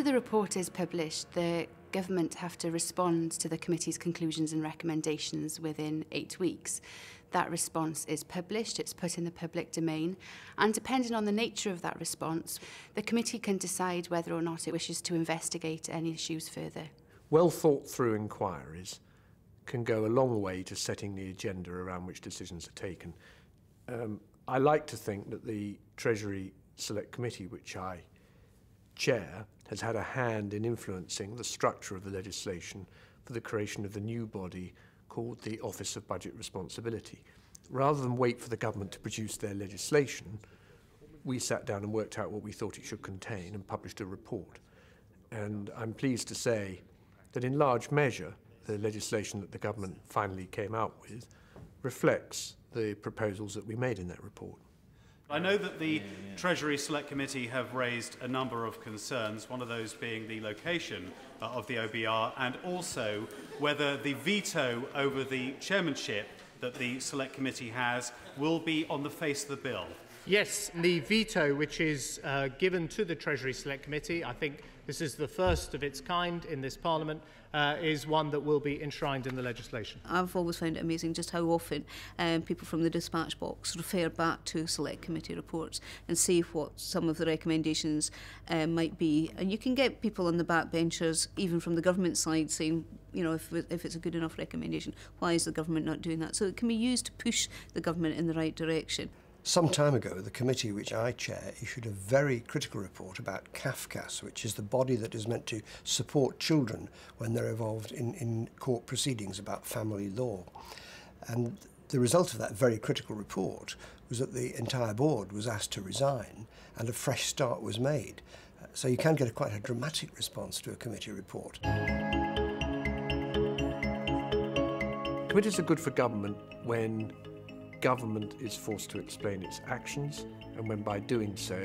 After the report is published, the government have to respond to the committee's conclusions and recommendations within 8 weeks. That response is published, it's put in the public domain, and depending on the nature of that response, the committee can decide whether or not it wishes to investigate any issues further. Well thought through inquiries can go a long way to setting the agenda around which decisions are taken. I like to think that the Treasury Select Committee, which I chair, has had a hand in influencing the structure of the legislation for the creation of the new body called the Office of Budget Responsibility. Rather than wait for the government to produce their legislation, we sat down and worked out what we thought it should contain and published a report. And I'm pleased to say that in large measure, the legislation that the government finally came out with reflects the proposals that we made in that report. I know that the Treasury Select Committee have raised a number of concerns, one of those being the location of the OBR and also whether the veto over the chairmanship that the Select Committee has will be on the face of the bill. Yes, the veto which is given to the Treasury Select Committee, I think this is the first of its kind in this Parliament, is one that will be enshrined in the legislation. I've always found it amazing just how often people from the dispatch box refer back to Select Committee reports and see what some of the recommendations might be. And you can get people on the backbenchers, even from the government side, saying, you know, if it's a good enough recommendation, why is the government not doing that? So it can be used to push the government in the right direction. Some time ago, the committee which I chair issued a very critical report about CAFCAS, which is the body that is meant to support children when they're involved in court proceedings about family law. And the result of that very critical report was that the entire board was asked to resign and a fresh start was made. So you can get quite a dramatic response to a committee report. Committees are good for government when government is forced to explain its actions and when by doing so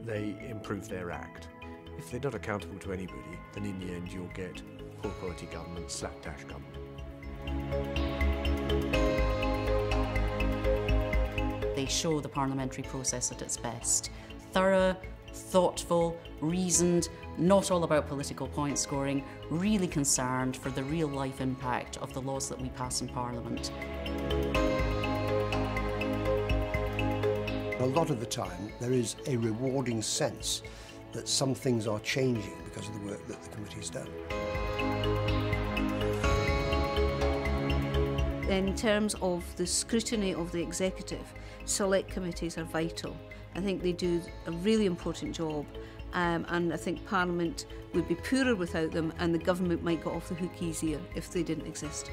they improve their act. If they're not accountable to anybody, then in the end you'll get poor quality government, slapdash government. They show the parliamentary process at its best. Thorough, thoughtful, reasoned, not all about political point scoring, really concerned for the real life impact of the laws that we pass in Parliament. A lot of the time there is a rewarding sense that some things are changing because of the work that the committee's done. In terms of the scrutiny of the executive, select committees are vital. I think they do a really important job, and I think Parliament would be poorer without them, and the government might get off the hook easier if they didn't exist.